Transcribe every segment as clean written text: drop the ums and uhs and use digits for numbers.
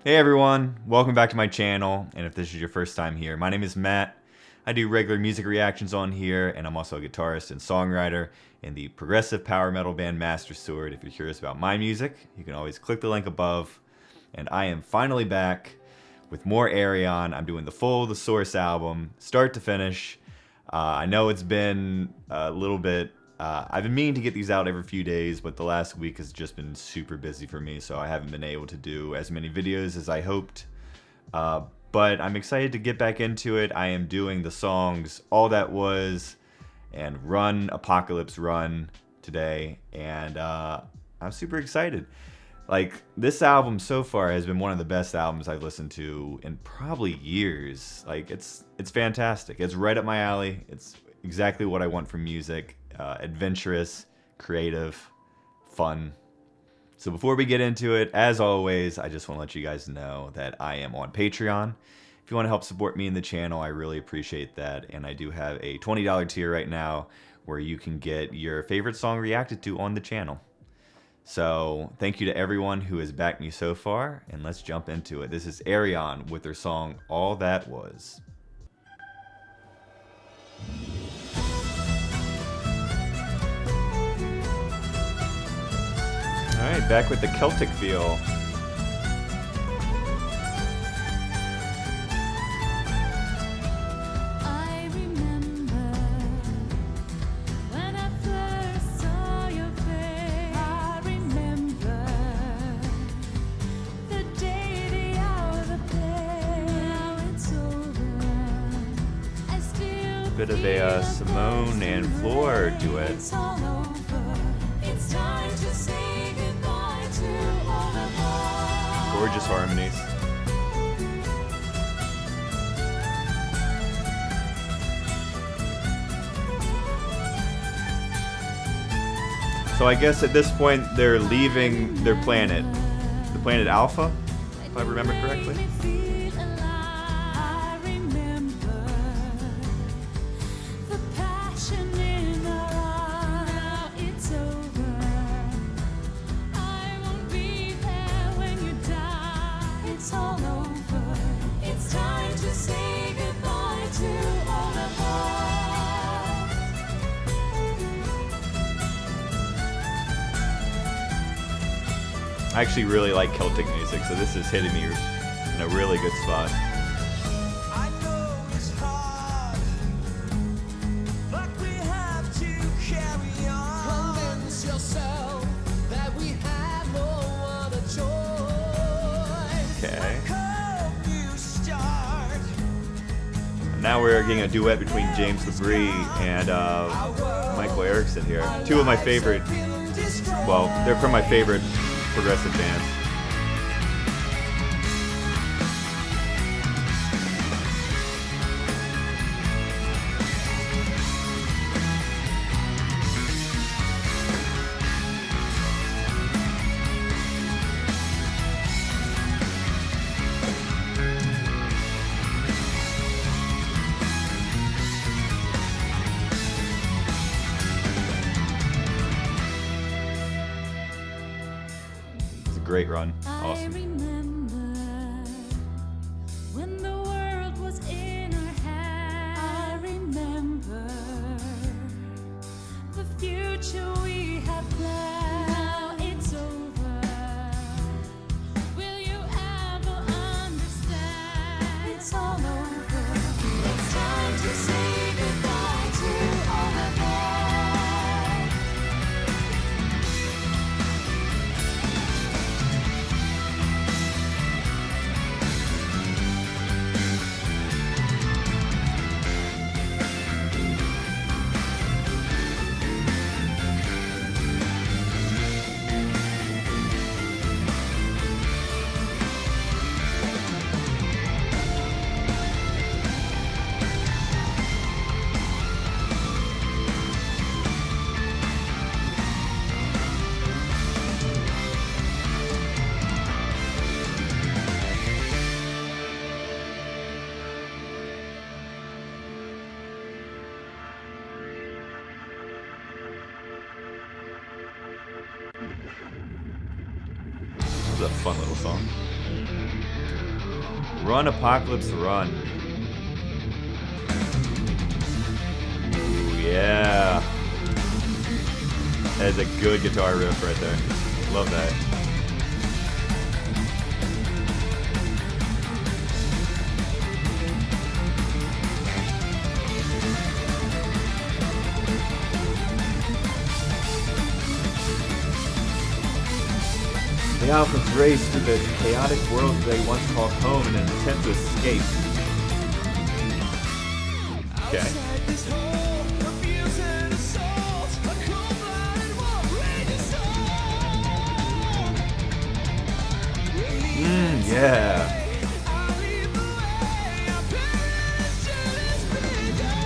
Hey everyone, welcome back to my channel, and if this is your first time here, my name is Matt. I do regular music reactions on here, and I'm also a guitarist and songwriter in the progressive power metal band Master Sword. If you're curious about my music, you can always click the link above. And I am finally back with more Ayreon. I'm doing the Source album, start to finish. I know it's been a little bit I've been meaning to get these out every few days, but the last week has just been super busy for me, so I haven't been able to do as many videos as I hoped. But I'm excited to get back into it. I am doing the songs All That Was and Run, Apocalypse Run today, and I'm super excited. Like, this album so far has been one of the best albums I've listened to in probably years. Like, it's fantastic. It's right up my alley. It's exactly what I want from music. Adventurous, creative, fun. So before we get into it, as always, I just want to let you guys know that I am on Patreon. If you want to help support me in the channel, I really appreciate that. And I do have a $20 tier right now where you can get your favorite song reacted to on the channel. So thank you to everyone who has backed me so far, and let's jump into it. This is Ayreon with their song All That Was. Alright, back with the Celtic feel. I remember when I first saw your face. I remember the day, the hour, the place. Now it's over. I still Bit of a Simone and Floor duet. it's all over. It's time to say goodbye to all of us. Gorgeous harmonies. So I guess at this point they're leaving their planet, the planet Alpha, if I remember correctly. I remember the passion in our eyes. Now it's over. I won't be there when you die. It's all over. It's time to say goodbye to all of us. I actually really like Celtic music, so this is hitting me in a really good spot. I know it's hard, but we have to carry on. Convince yourself that we have no other choice. Okay. Hope you start. Now we're getting a duet between James LeBrie and Michael Erickson here. Two of my favorite, well, they're from my favorite progressive bands. Great run. I Awesome. remember when the world was in our hands. I remember the future we had planned. Now it's over. Will you ever understand? It's all over. It's time to say goodbye to all of us. This is a fun little song. Run Apocalypse Run. Ooh, yeah. That is a good guitar riff right there. Love that. The Alphas race through the chaotic world they once called home in an attempt to escape. Okay. Outside this hole, abuse and assault, a cold-blooded war rages on. Yeah. I lead the way, our passion is begun.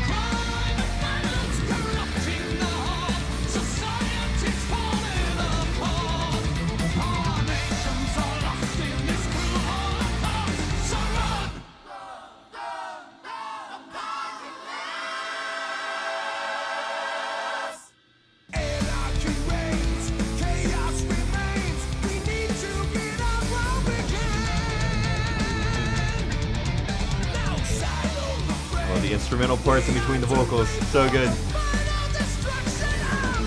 Crime and violence corrupting the heart, society's falling apart. Our nations are lost in this cruel holocaust. So run! Anarchy reigns, chaos remains. We need to get up while we can. No silo the fray. Well, the instrumental parts in between the vocals, so good. Final destruction of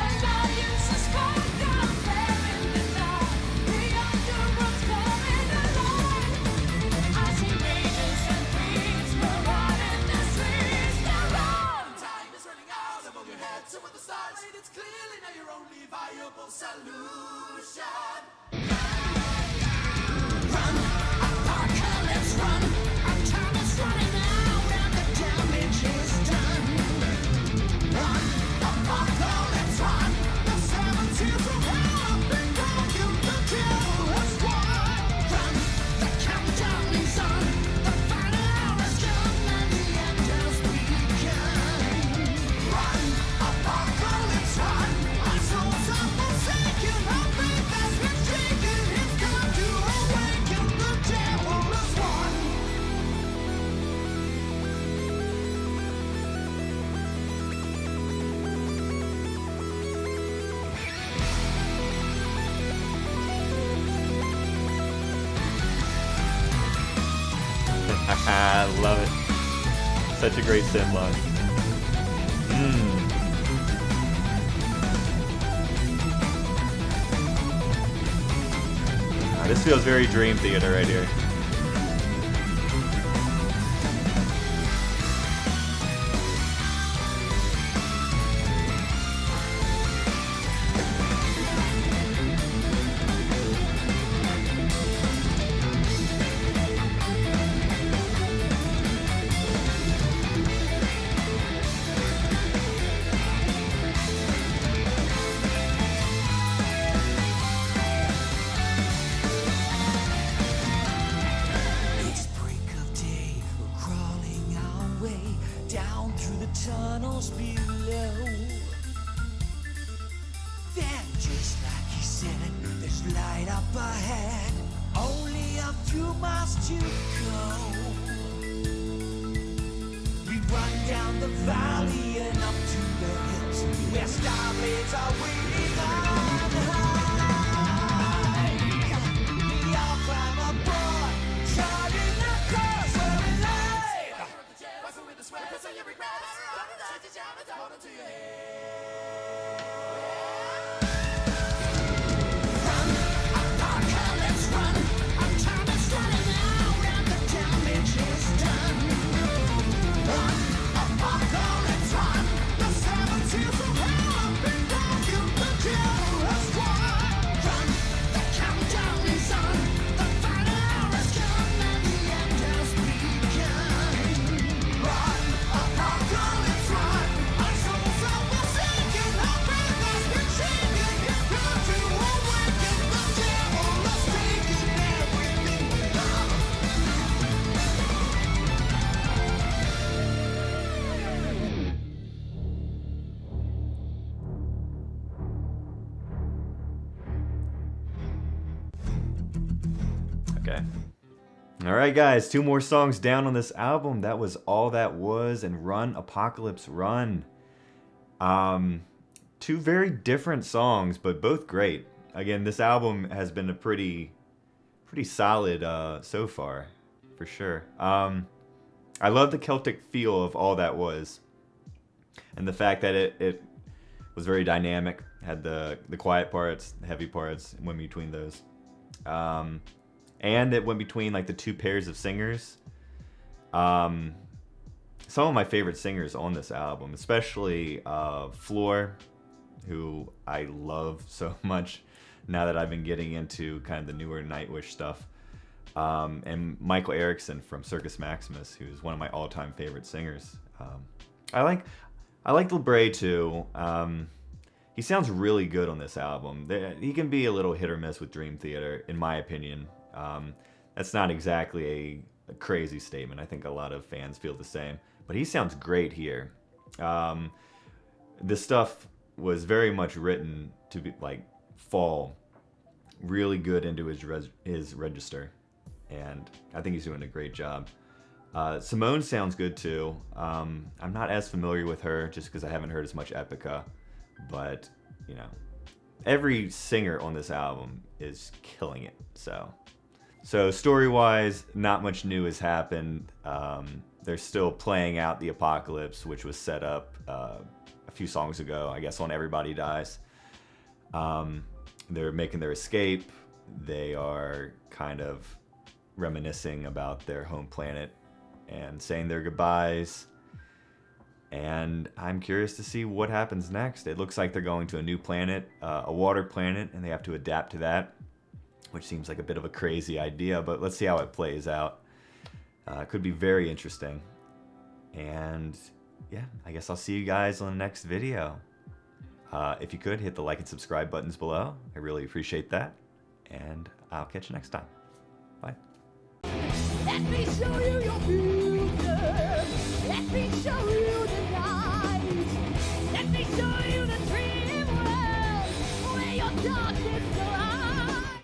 Alliance is formed down there in the dark. The underworld's coming alive. I see rages and dreams marauding the streets. Now run! time is running out above your head. So with the stars, it's clearly now your only viable solution. Run, apocalypse, run. Our time is running out and the damage is done. Run, apocalypse, run. The 7 seals of hell have been broken. The devil has won. Run, the countdown is on. The final hour has come and the end has begun. Run, apocalypse, run. Our souls are forsaken. Our faith has been shaken. It's time to awaken. The devil has won. I love it. Such a great synth line. This feels very Dream Theater right here. It's break of day, we're crawling our way down through the tunnels below. Then, just like he said, there's light up ahead, only a few miles to go. We run down the valley and up to the hills, where star blades are waiting on high. We all climb aboard, charting the course where we lie. Rifle with the sweat, press on your regrets. Don't let the jam and hold onto your head. Run, apocalypse, run. Our time is running out and the damage is done. Run, apocalypse, run. The 7 seals of hell have been broken. The devil has won. Run, the countdown is on. The final hour has come and the end has begun. Run, apocalypse, run. Our souls are forsaken. Our faith has been shaken. It's time to awaken. The devil has taken everything. Okay. All right, guys. 2 more songs down on this album. That was All That Was and Run Apocalypse Run. Two very different songs, but both great. Again, this album has been a pretty solid so far, for sure. I love the Celtic feel of All That Was, and the fact that it was very dynamic. Had the quiet parts, the heavy parts, went between those, and it went between like the two pairs of singers. Some of my favorite singers on this album, especially Floor, who I love so much now that I've been getting into kind of the newer Nightwish stuff. And Michael Erickson from Circus Maximus, who's one of my all-time favorite singers. I like LeBray too. He sounds really good on this album. He can be a little hit or miss with Dream Theater, in my opinion. That's not exactly a crazy statement. I think a lot of fans feel the same. But he sounds great here. This stuff was very much written to be like fall really good into his register, and I think he's doing a great job. Simone sounds good too. I'm not as familiar with her just because I haven't heard as much Epica, but you know, every singer on this album is killing it. So story-wise, not much new has happened. They're still playing out the apocalypse, which was set up a few songs ago, I guess, on Everybody Dies. They're making their escape. They are kind of reminiscing about their home planet and saying their goodbyes. And I'm curious to see what happens next. It looks like they're going to a new planet, a water planet, and they have to adapt to that, which seems like a bit of a crazy idea, but let's see how it plays out. Could be very interesting. And yeah, I guess I'll see you guys on the next video. If you could, hit the like and subscribe buttons below. I really appreciate that. And I'll catch you next time. Bye. Let me show you your beauty.